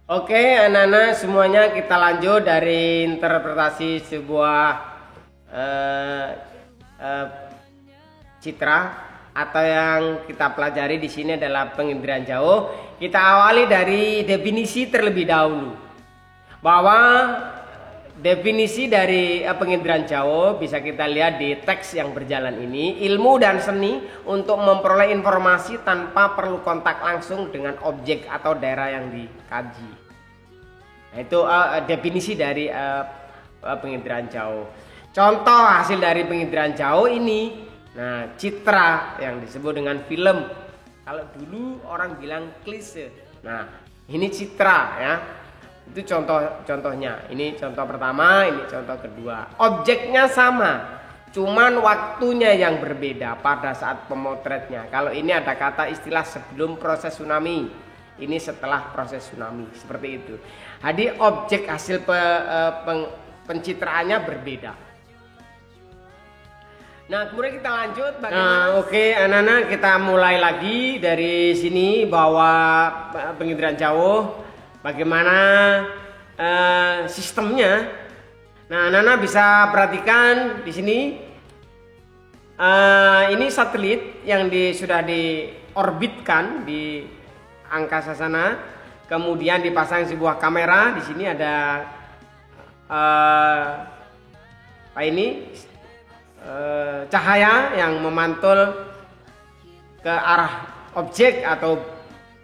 Oke, anak-anak semuanya kita lanjut dari interpretasi sebuah eh, eh, citra atau yang kita pelajari di sini adalah penginderaan jauh. Kita awali dari definisi terlebih dahulu. Bahwa definisi dari penginderaan jauh bisa kita lihat di teks yang berjalan ini, ilmu dan seni untuk memperoleh informasi tanpa perlu kontak langsung dengan objek atau daerah yang dikaji. Nah, itu definisi dari penginderaan jauh. Contoh hasil dari penginderaan jauh ini, nah citra yang disebut dengan film. Kalau dulu orang bilang klise. Nah, ini citra ya. Itu contohnya. Ini contoh pertama, ini contoh kedua. Objeknya sama, cuman waktunya yang berbeda pada saat pemotretnya. Kalau ini ada kata istilah sebelum proses tsunami, ini setelah proses tsunami, seperti itu. Jadi objek hasil pencitraannya berbeda. Nah, kemudian kita lanjut bagaimana? Oke, anak-anak, kita mulai lagi dari sini bahwa penginderaan jauh. Bagaimana sistemnya? Nah, anak-anak bisa perhatikan di sini. Ini satelit yang sudah diorbitkan di angkasa sana. Kemudian dipasang sebuah kamera. Di sini ada cahaya yang memantul ke arah objek atau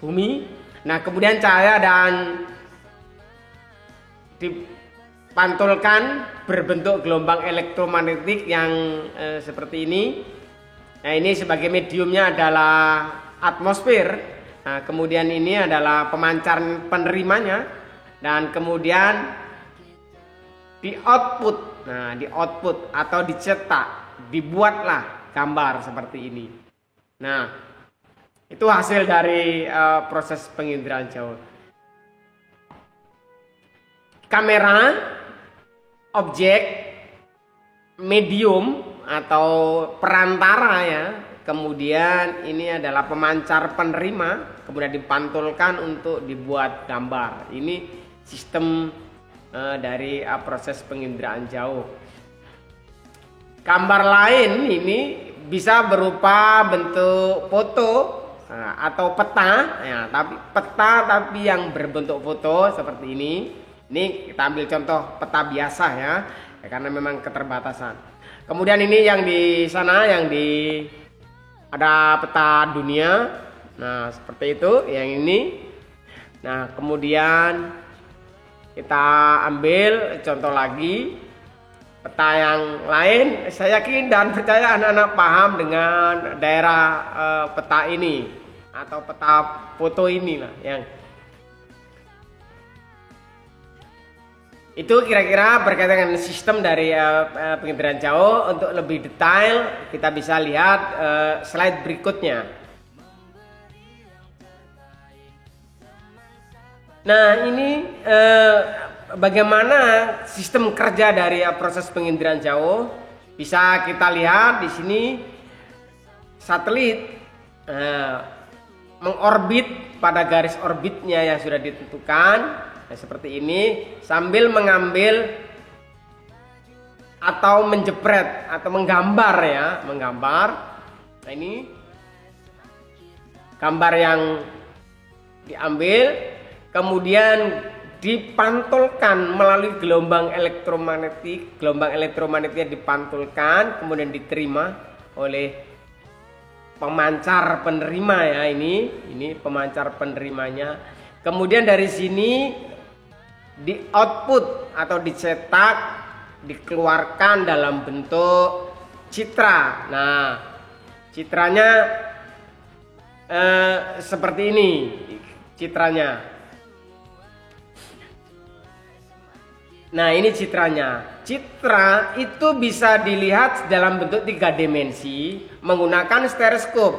bumi. Nah, kemudian cahaya dan dipantulkan berbentuk gelombang elektromagnetik yang seperti ini. Nah, ini sebagai mediumnya adalah atmosfer. Nah, kemudian ini adalah pemancar penerimanya dan kemudian di output. Nah, di output atau dicetak, dibuatlah gambar seperti ini. Nah, itu hasil dari proses penginderaan jauh. Kamera, objek, medium atau perantara ya. Kemudian ini adalah pemancar penerima, kemudian dipantulkan untuk dibuat gambar. Ini sistem dari proses penginderaan jauh. Gambar lain ini bisa berupa bentuk foto. Nah, atau peta ya, tapi yang berbentuk foto seperti ini. Ini kita ambil contoh peta biasa ya, karena memang keterbatasan. Kemudian ini yang di sana ada peta dunia. Nah, seperti itu yang ini. Nah, kemudian kita ambil contoh lagi peta yang lain. Saya yakin dan percaya anak-anak paham dengan daerah peta ini atau peta foto inilah yang itu kira-kira berkaitan dengan sistem dari penginderaan jauh. Untuk lebih detail kita bisa lihat slide berikutnya. Nah, ini bagaimana sistem kerja dari proses penginderaan jauh bisa kita lihat di sini. Satelit mengorbit pada garis orbitnya yang sudah ditentukan, nah, seperti ini, sambil mengambil atau menjepret atau menggambar ya, menggambar. Nah, ini gambar yang diambil, kemudian dipantulkan melalui gelombang elektromagnetik. Gelombang elektromagnetiknya dipantulkan, kemudian diterima oleh pemancar penerima ya, ini pemancar penerimanya. Kemudian dari sini di output atau dicetak, dikeluarkan dalam bentuk citra. Nah, citranya seperti ini citranya. Nah, ini citranya. Citra itu bisa dilihat dalam bentuk 3 dimensi menggunakan stereoskop.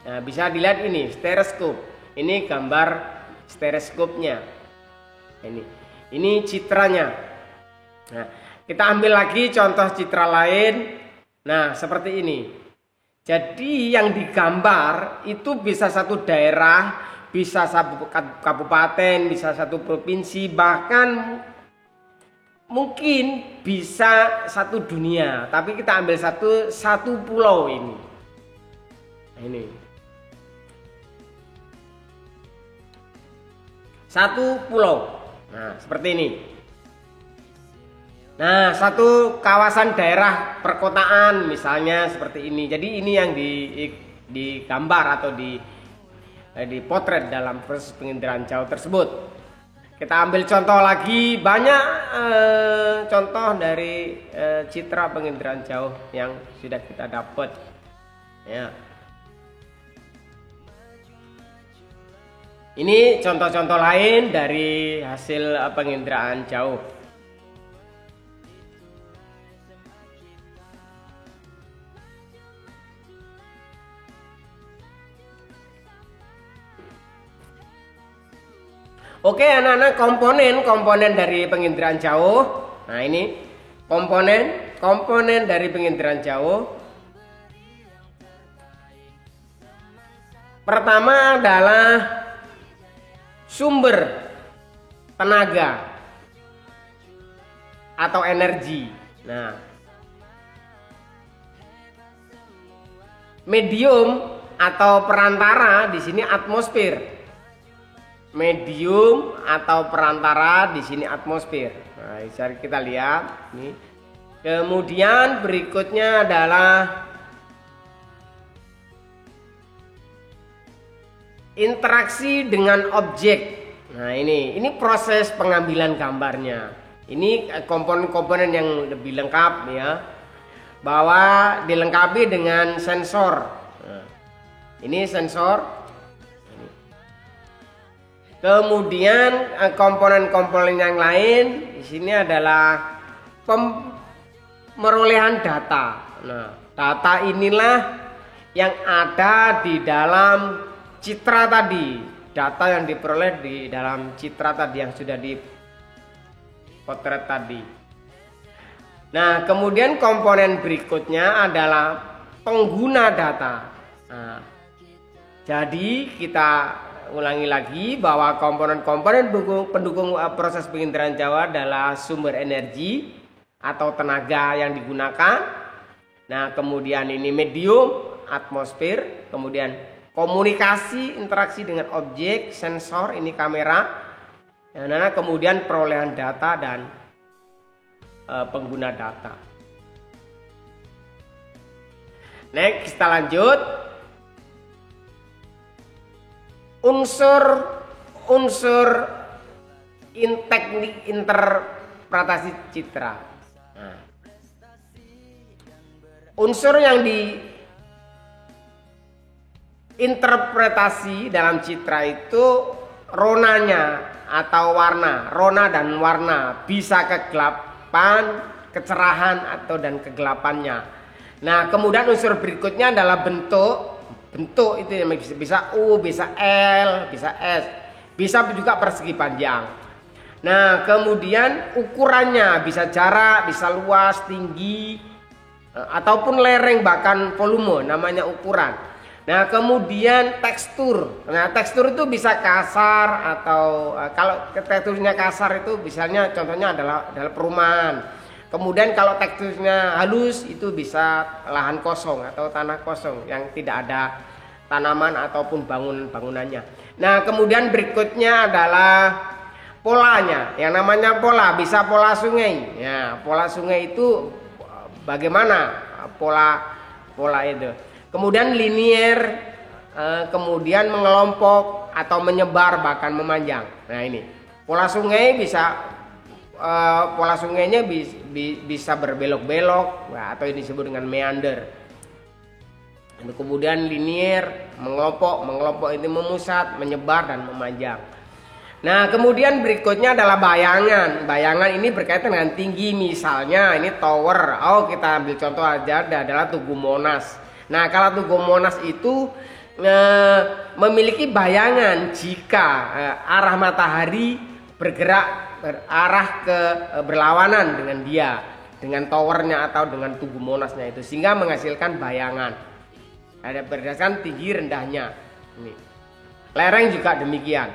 Nah, bisa dilihat ini stereoskop. Ini gambar stereoskopnya. Ini citranya. Nah, kita ambil lagi contoh citra lain. Nah, seperti ini. Jadi yang digambar itu bisa satu daerah, bisa satu kabupaten, bisa satu provinsi, bahkan mungkin bisa satu dunia. Tapi kita ambil satu pulau ini. Ini satu pulau. Nah, seperti ini. Nah, satu kawasan daerah perkotaan misalnya seperti ini. Jadi ini yang digambar atau dipotret dalam proses penginderaan jauh tersebut. Kita ambil contoh lagi, banyak contoh dari citra penginderaan jauh yang sudah kita dapat. Ya. Ini contoh-contoh lain dari hasil penginderaan jauh. Oke anak-anak, komponen dari penginderaan jauh. Nah ini komponen dari penginderaan jauh. Pertama adalah sumber tenaga atau energi. Nah, medium atau perantara di sini atmosfer. Medium atau perantara di sini atmosfer. Nah, cari kita lihat ini. Kemudian berikutnya adalah interaksi dengan objek. Nah, ini proses pengambilan gambarnya. Ini komponen-komponen yang lebih lengkap ya. Bahwa dilengkapi dengan sensor. Nah, ini sensor. Kemudian komponen-komponen yang lain di sini adalah perolehan data. Nah, data inilah yang ada di dalam citra tadi, data yang diperoleh di dalam citra tadi yang sudah dipotret tadi. Nah, kemudian komponen berikutnya adalah pengguna data. Nah, jadi kita ulangi lagi bahwa komponen-komponen pendukung proses penginderaan jauh adalah sumber energi atau tenaga yang digunakan. Nah, kemudian ini medium, atmosfer, kemudian komunikasi, interaksi dengan objek, sensor, ini kamera. Nah, kemudian perolehan data dan pengguna data. Next, kita lanjut. Unsur teknik interpretasi citra. Nah, unsur yang diinterpretasi dalam citra itu ronanya atau warna, rona dan warna, bisa kegelapan, kecerahan atau dan kegelapannya. Nah, kemudian unsur berikutnya adalah bentuk itu yang bisa U, bisa L, bisa S, bisa juga persegi panjang. Nah, kemudian ukurannya bisa jarak, bisa luas, tinggi, ataupun lereng, bahkan volume, namanya ukuran. Nah, kemudian tekstur. Nah, tekstur itu bisa kasar atau kalau teksturnya kasar itu misalnya contohnya adalah perumahan. Kemudian kalau teksturnya halus itu bisa lahan kosong atau tanah kosong yang tidak ada tanaman ataupun bangunannya. Nah, kemudian berikutnya adalah polanya. Yang namanya pola, bisa pola sungai. Ya, pola sungai itu bagaimana pola itu. Kemudian linier, kemudian mengelompok atau menyebar bahkan memanjang. Nah, ini pola sungai bisa pola sungainya bisa berbelok-belok, nah, atau yang disebut dengan meander. Kemudian linier, mengelompok itu memusat, menyebar dan memanjang. Nah, kemudian berikutnya adalah bayangan. Bayangan ini berkaitan dengan tinggi, misalnya ini tower. Oh, kita ambil contoh aja adalah Tugu Monas. Nah, kalau Tugu Monas itu memiliki bayangan jika arah matahari bergerak arah ke berlawanan dengan dia, dengan towernya atau dengan Tugu Monasnya itu, sehingga menghasilkan bayangan ada berdasarkan tinggi rendahnya. Ini. lereng juga demikian.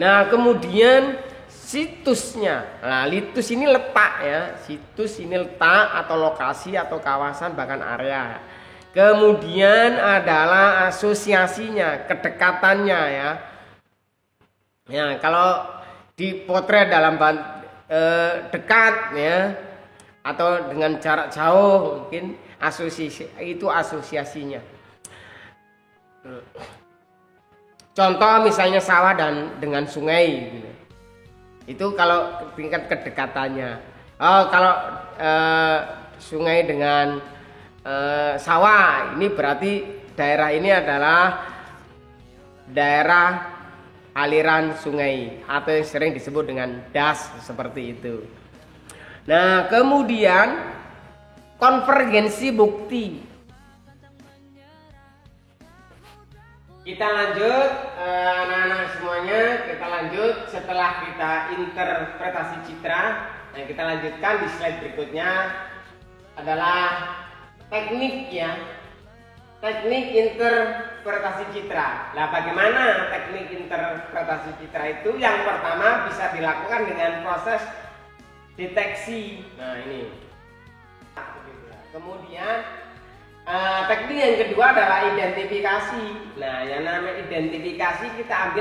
Nah, kemudian situsnya. Nah, litus ini letak ya. Situs ini letak atau lokasi atau kawasan bahkan area. Kemudian adalah asosiasinya, kedekatannya ya. Ya, kalau dipotret dalam dekat ya atau dengan jarak jauh mungkin asosiasinya. Contoh misalnya sawah dan dengan sungai gitu. Itu kalau tingkat kedekatannya. Kalau sungai dengan sawah ini berarti daerah ini adalah daerah aliran sungai atau yang sering disebut dengan das seperti itu. Nah, kemudian konvergensi bukti. Kita lanjut anak-anak semuanya, kita lanjut setelah kita interpretasi citra. Nah, kita lanjutkan di slide berikutnya adalah teknik ya. Teknik interpretasi citra. Nah, bagaimana teknik interpretasi citra itu? Yang pertama bisa dilakukan dengan proses deteksi. Nah, ini. Kemudian teknik yang kedua adalah identifikasi. Nah, yang namanya identifikasi kita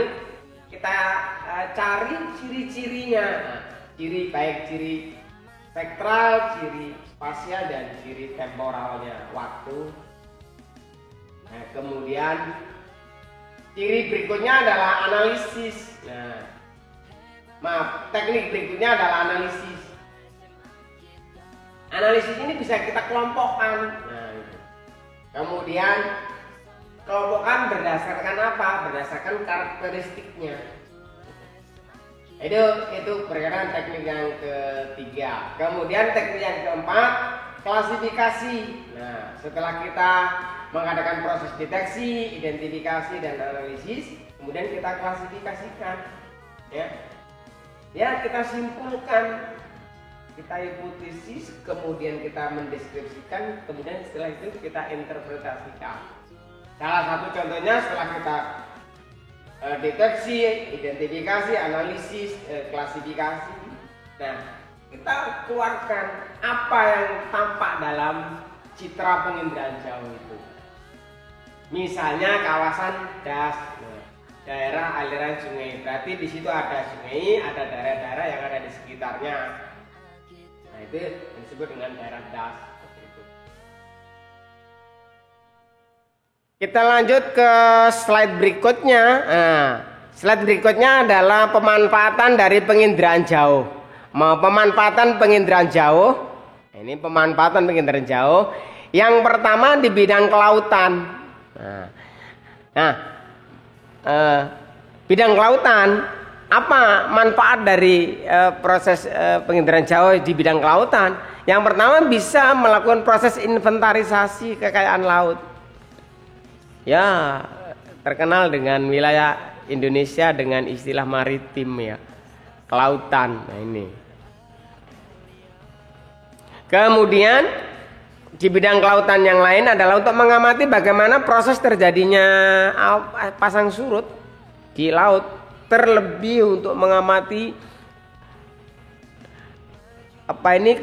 cari ciri-cirinya. Nah, ciri baik ciri spektral, ciri spasial dan ciri temporalnya, waktu. Nah, kemudian ciri berikutnya adalah analisis. Nah, teknik berikutnya adalah analisis. Analisis ini bisa kita kelompokkan. Nah, kemudian kelompokkan berdasarkan apa? Berdasarkan karakteristiknya. Itu berkaitan teknik yang ketiga. Kemudian teknik yang keempat, klasifikasi. Nah, setelah kita mengadakan proses deteksi, identifikasi dan analisis, kemudian kita klasifikasikan. Ya, kita simpulkan, kita hipotesis, kemudian kita mendeskripsikan, kemudian setelah itu kita interpretasikan. Salah satu contohnya setelah kita deteksi, identifikasi, analisis, klasifikasi. Nah, kita keluarkan apa yang tampak dalam citra penginderaan jauh itu. Misalnya kawasan das, daerah aliran sungai. Berarti di situ ada sungai, ada daerah-daerah yang ada di sekitarnya. Nah, itu disebut dengan daerah das. Kita lanjut ke slide berikutnya. Nah, slide berikutnya adalah pemanfaatan dari penginderaan jauh. Pemanfaatan penginderaan jauh. Ini pemanfaatan penginderaan jauh. Yang pertama di bidang kelautan. Bidang kelautan, apa manfaat dari proses penginderaan jauh di bidang kelautan? Yang pertama bisa melakukan proses inventarisasi kekayaan laut. Ya, terkenal dengan wilayah Indonesia dengan istilah maritim ya, kelautan. Nah, ini. Kemudian di bidang kelautan yang lain adalah untuk mengamati bagaimana proses terjadinya pasang surut di laut, terlebih untuk mengamati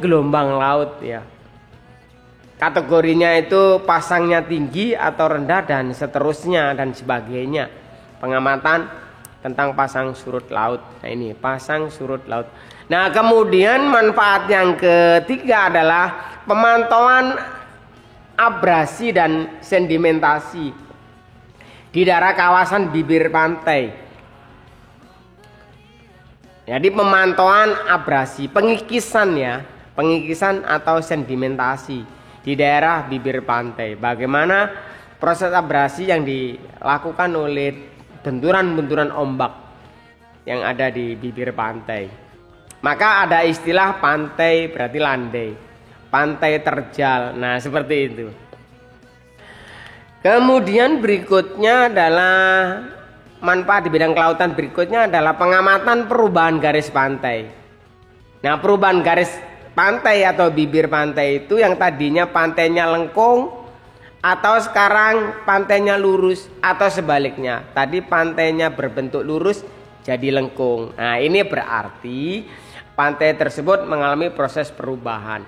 gelombang laut ya. Kategorinya itu pasangnya tinggi atau rendah dan seterusnya dan sebagainya. Pengamatan tentang pasang surut laut. Nah, ini pasang surut laut. Nah, kemudian manfaat yang ketiga adalah pemantauan abrasi dan sedimentasi di daerah kawasan bibir pantai. Jadi pemantauan abrasi, pengikisan ya, pengikisan atau sedimentasi di daerah bibir pantai. Bagaimana proses abrasi yang dilakukan oleh benturan-benturan ombak yang ada di bibir pantai. Maka ada istilah pantai berarti landai, pantai terjal. Nah, seperti itu. Kemudian berikutnya adalah manfaat di bidang kelautan, berikutnya adalah pengamatan perubahan garis pantai. Nah, perubahan garis pantai atau bibir pantai itu yang tadinya pantainya lengkung atau sekarang pantainya lurus atau sebaliknya. Tadi pantainya berbentuk lurus jadi lengkung. Nah, ini berarti pantai tersebut mengalami proses perubahan.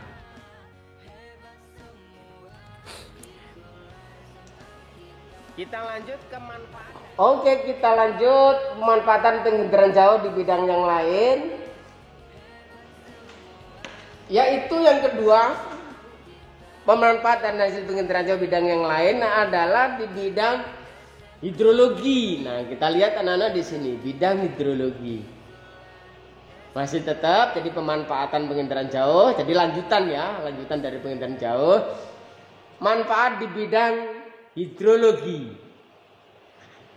Kita lanjut ke manfaat. Oke, kita lanjut pemanfaatan penginderaan jauh di bidang yang lain. Yaitu yang kedua, pemanfaatan hasil penginderaan jauh bidang yang lain adalah di bidang hidrologi. Nah, kita lihat anak-anak di sini, bidang hidrologi. Masih tetap jadi pemanfaatan penginderaan jauh, jadi lanjutan ya, lanjutan dari penginderaan jauh. Manfaat di bidang hidrologi.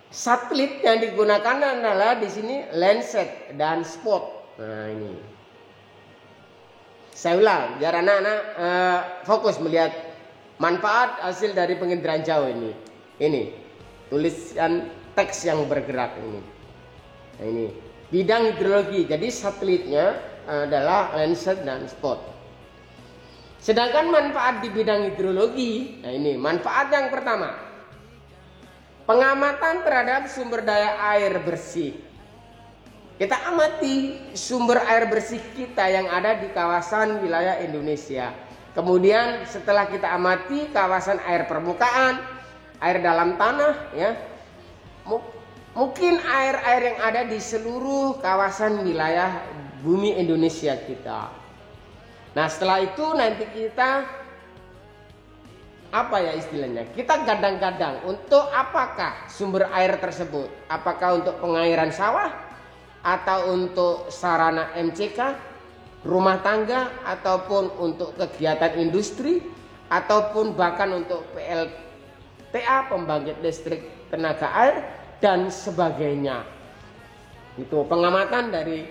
Satelit yang digunakan adalah di sini Landsat dan Spot. Nah, ini. Saya ulang biar anak-anak fokus melihat manfaat hasil dari penginderaan jauh ini. Ini tulisan teks yang bergerak ini. Nah, ini bidang hidrologi. Jadi satelitnya adalah Landsat dan Spot. Sedangkan manfaat di bidang hidrologi, nah ini manfaat yang pertama, pengamatan terhadap sumber daya air bersih. Kita amati sumber air bersih kita yang ada di kawasan wilayah Indonesia. Kemudian setelah kita amati kawasan air permukaan, air dalam tanah, ya, mungkin air-air yang ada di seluruh kawasan wilayah bumi Indonesia kita. Nah, setelah itu nanti kita apa ya istilahnya? Kita gadang-gadang untuk apakah sumber air tersebut? Apakah untuk pengairan sawah atau untuk sarana MCK, rumah tangga, ataupun untuk kegiatan industri, ataupun bahkan untuk PLTA, pembangkit listrik tenaga air dan sebagainya. Itu pengamatan dari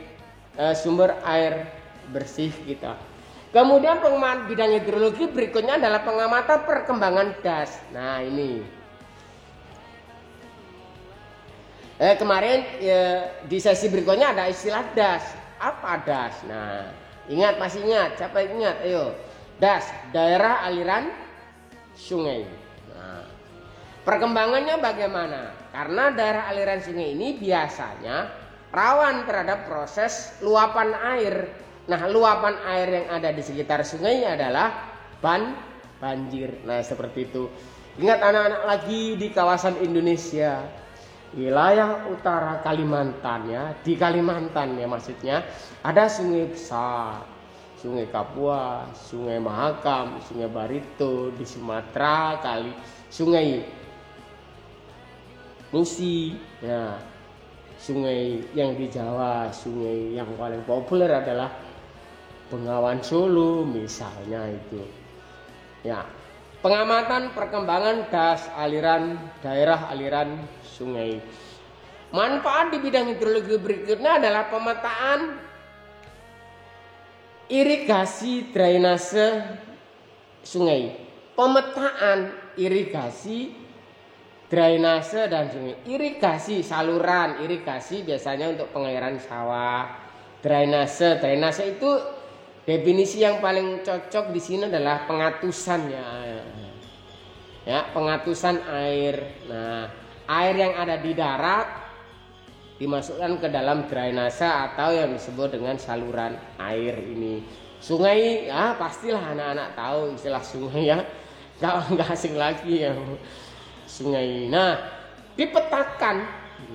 sumber air bersih kita. Kemudian pengamatan bidang hidrologi berikutnya adalah pengamatan perkembangan das. Nah, ini. Kemarin di sesi berikutnya ada istilah das. Apa das? Nah, ingat, masih ingat? Siapa ingat? Ayo. Das, daerah aliran sungai. Nah, perkembangannya bagaimana? Karena daerah aliran sungai ini biasanya rawan terhadap proses luapan air. Nah, luapan air yang ada di sekitar sungai adalah banjir. Nah, seperti itu. Ingat anak-anak lagi di kawasan Indonesia, wilayah utara Kalimantan ya, di Kalimantan ya maksudnya, ada sungai besar, Sungai Kapuas, Sungai Mahakam, Sungai Barito, di Sumatera Sungai Musi, ya, sungai yang di Jawa, sungai yang paling populer adalah Bengawan Solo misalnya itu. Ya, pengamatan perkembangan das aliran daerah aliran sungai. Manfaat di bidang hidrologi berikutnya adalah pemetaan irigasi drainase sungai. Pemetaan irigasi drainase dan sungai. Irigasi, saluran irigasi biasanya untuk pengairan sawah. Drainase itu definisi yang paling cocok di sini adalah pengatusannya, ya, pengatusan air. Nah, air yang ada di darat dimasukkan ke dalam drainase atau yang disebut dengan saluran air ini. Sungai, ya pastilah anak-anak tahu istilah sungai ya, nggak asing lagi ya sungai. Nah, dipetakan.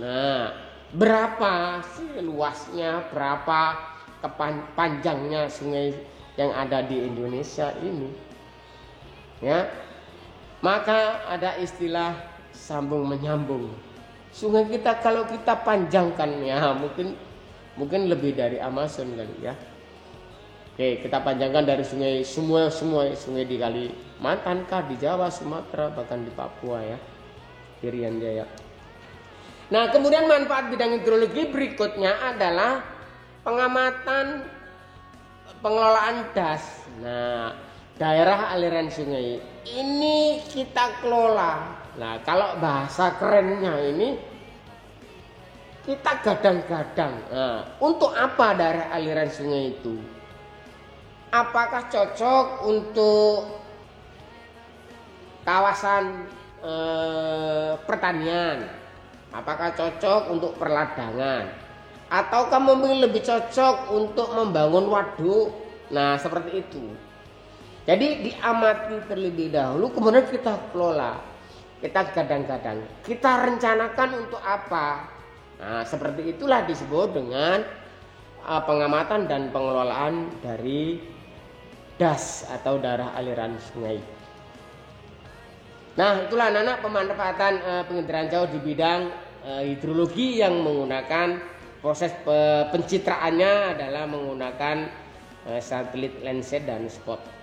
Nah, berapa sih luasnya, berapa panjangnya sungai yang ada di Indonesia ini, ya, maka ada istilah sambung menyambung. Sungai kita kalau kita panjangkan ya mungkin lebih dari Amazon kali ya. Oke, kita panjangkan dari sungai semua sungai di Kalimantan kah, di Jawa, Sumatera, bahkan di Papua ya, Irian Jaya. Nah, kemudian manfaat bidang hidrologi berikutnya adalah pengamatan pengelolaan das. Nah, daerah aliran sungai ini kita kelola. Nah, kalau bahasa kerennya ini kita gadang-gadang. Nah, untuk apa daerah aliran sungai itu? Apakah cocok untuk kawasan pertanian, apakah cocok untuk perladangan, ataukah mungkin lebih cocok untuk membangun waduk. Nah seperti itu. Jadi diamati terlebih dahulu, kemudian kita kelola, kita gadang-gadang, kita rencanakan untuk apa. Nah seperti itulah disebut dengan pengamatan dan pengelolaan dari das atau daerah aliran sungai. Nah itulah anak-anak pemanfaatan penginderaan jauh di bidang hidrologi yang menggunakan proses pencitraannya adalah menggunakan satelit, lenset dan spot.